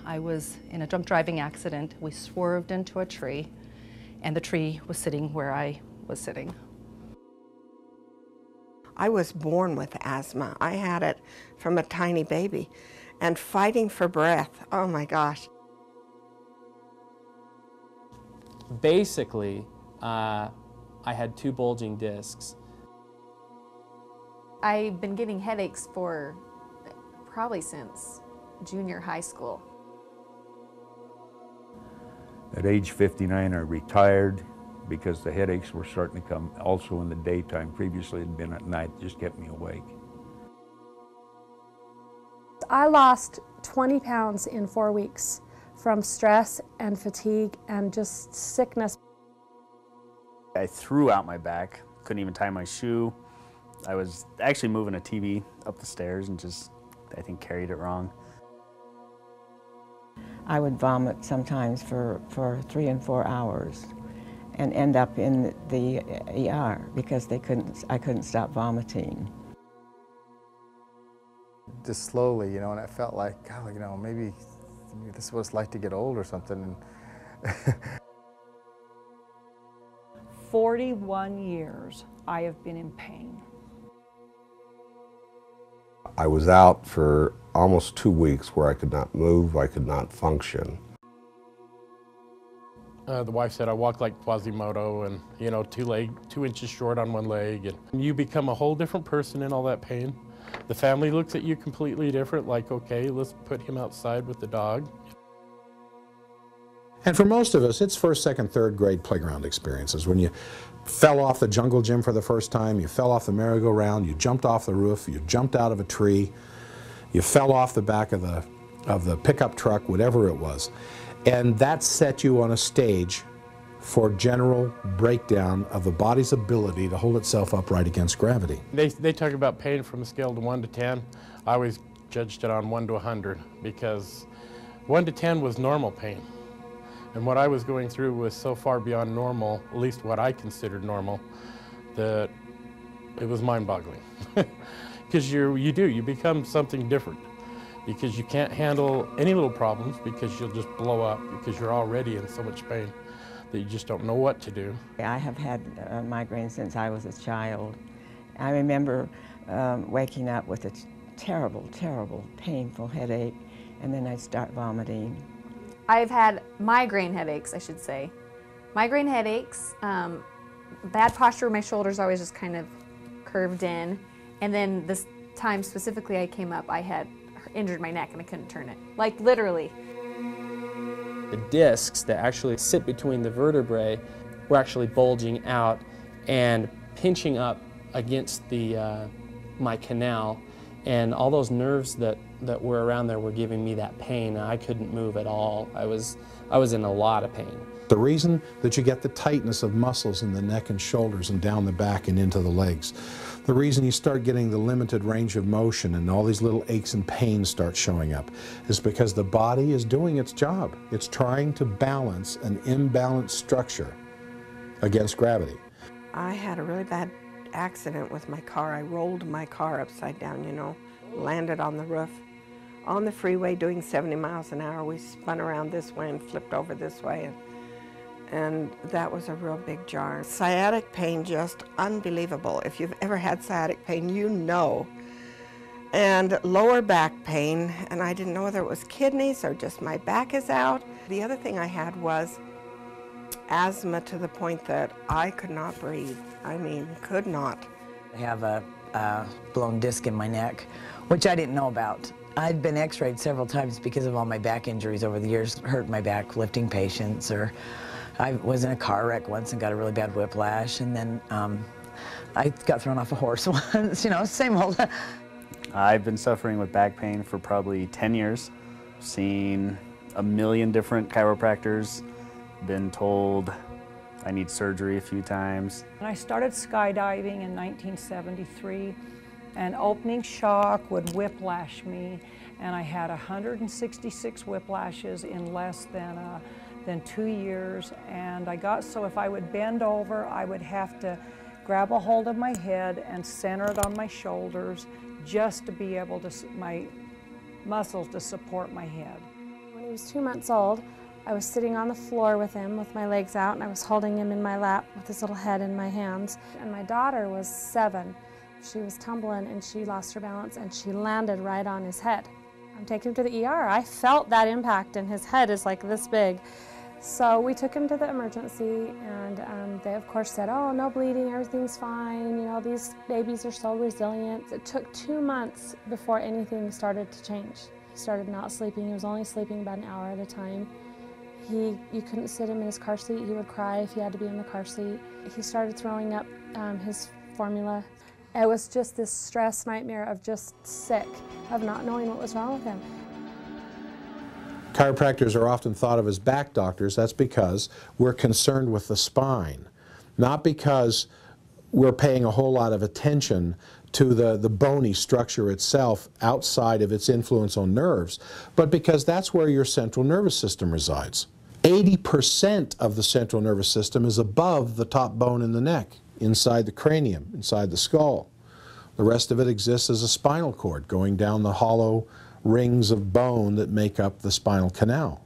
I was in a drunk driving accident. We swerved into a tree, and the tree was sitting where I was sitting. I was born with asthma. I had it from a tiny baby, and fighting for breath, oh my gosh. Basically, I had 2 bulging discs. I've been getting headaches for probably since junior high school. At age 59, I retired because the headaches were starting to come also in the daytime. Previously, it had been at night, just kept me awake. I lost 20 pounds in 4 weeks from stress and fatigue and just sickness. I threw out my back, couldn't even tie my shoe. I was actually moving a TV up the stairs and just, I think, carried it wrong. I would vomit sometimes for 3 and 4 hours and end up in the ER because I couldn't stop vomiting. Just slowly, you know, and I felt like, God, you know, maybe this is what it's like to get old or something. 41 years I have been in pain. I was out for almost 2 weeks where I could not move, I could not function. The wife said I walk like Quasimodo and, you know, 2 inches short on one leg. And you become a whole different person in all that pain. The family looks at you completely different, like, okay, let's put him outside with the dog. And for most of us, it's first, second, third grade playground experiences. When you fell off the jungle gym for the first time, you fell off the merry-go-round, you jumped off the roof, you jumped out of a tree, you fell off the back of the pickup truck, whatever it was. And that set you on a stage for general breakdown of the body's ability to hold itself upright against gravity. They talk about pain from a scale of 1 to 10. I always judged it on 1 to 100 because 1 to 10 was normal pain. And what I was going through was so far beyond normal, at least what I considered normal, that it was mind-boggling. Because you become something different. Because you can't handle any little problems because you'll just blow up because you're already in so much pain that you just don't know what to do. I have had migraines since I was a child. I remember waking up with a terrible, terrible, painful headache, and then I'd start vomiting. I've had migraine headaches, I should say. Migraine headaches, bad posture, my shoulders always just kind of curved in. And then this time specifically I came up, I had injured my neck and I couldn't turn it. Like literally. The discs that actually sit between the vertebrae were actually bulging out and pinching up against my canal, and all those nerves that were around there were giving me that pain, and I couldn't move at all. I was in a lot of pain. The reason that you get the tightness of muscles in the neck and shoulders and down the back and into the legs, the reason you start getting the limited range of motion and all these little aches and pains start showing up is because the body is doing its job. It's trying to balance an imbalanced structure against gravity. I had a really bad accident with my car. I rolled my car upside down, you know, landed on the roof. On the freeway doing 70 miles an hour, we spun around this way and flipped over this way. And that was a real big jar. Sciatic pain, just unbelievable. If you've ever had sciatic pain, you know. And lower back pain, and I didn't know whether it was kidneys or just my back is out. The other thing I had was asthma to the point that I could not breathe. I mean, could not. I have a blown disc in my neck, which I didn't know about. I'd been x-rayed several times because of all my back injuries over the years, hurt my back lifting patients, or I was in a car wreck once and got a really bad whiplash, and then I got thrown off a horse once, you know, same old. I've been suffering with back pain for probably 10 years, seen a million different chiropractors, been told I need surgery a few times. I started skydiving in 1973, and opening shock would whiplash me, and I had 166 whiplashes in less than 2 years, and I got so if I would bend over, I would have to grab a hold of my head and center it on my shoulders just to be able to, my muscles to support my head. 20 was 2 months old. I was sitting on the floor with him with my legs out, and I was holding him in my lap with his little head in my hands. And my daughter was 7. She was tumbling and she lost her balance and she landed right on his head. I'm taking him to the ER. I felt that impact and his head is like this big. So we took him to the emergency, and they of course said, oh, no bleeding, everything's fine, you know, these babies are so resilient. It took 2 months before anything started to change. He started not sleeping. He was only sleeping about an hour at a time. You couldn't sit him in his car seat. He would cry if he had to be in the car seat. He started throwing up his formula. It was just this stress nightmare of just sick, of not knowing what was wrong with him. Chiropractors are often thought of as back doctors. That's because we're concerned with the spine, not because we're paying a whole lot of attention to the bony structure itself outside of its influence on nerves, but because that's where your central nervous system resides. 80% of the central nervous system is above the top bone in the neck, inside the cranium, inside the skull. The rest of it exists as a spinal cord going down the hollow rings of bone that make up the spinal canal.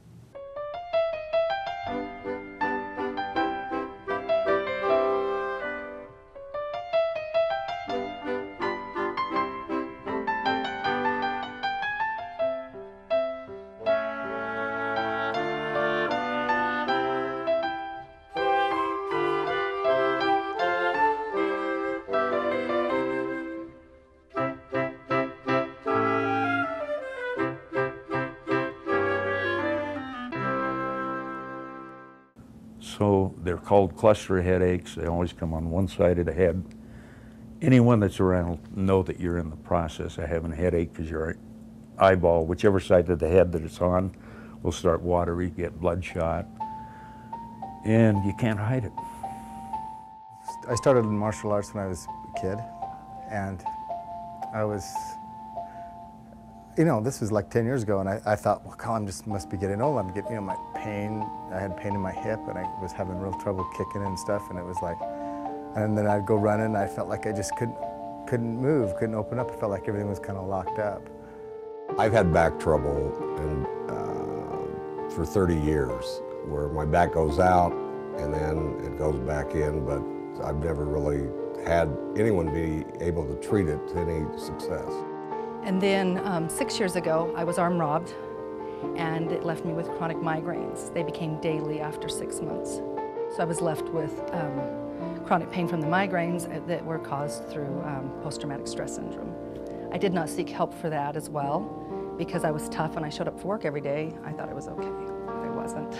So they're called cluster headaches. They always come on one side of the head. Anyone that's around will know that you're in the process of having a headache because your eyeball, whichever side of the head that it's on, will start watery, get bloodshot, and you can't hide it. I started in martial arts when I was a kid, and I was, you know, this was like 10 years ago, and I thought, well, God, must be getting old. I'm getting, you know, my pain. I had pain in my hip, and I was having real trouble kicking and stuff, and it was like, and then I'd go running, and I felt like I just couldn't move, couldn't open up. I felt like everything was kind of locked up. I've had back trouble for 30 years, where my back goes out and then it goes back in, but I've never really had anyone be able to treat it to any success. And then 6 years ago, I was arm robbed, and it left me with chronic migraines. They became daily after 6 months. So I was left with chronic pain from the migraines that were caused through post-traumatic stress syndrome. I did not seek help for that as well, because I was tough and I showed up for work every day. I thought it was okay, but it wasn't.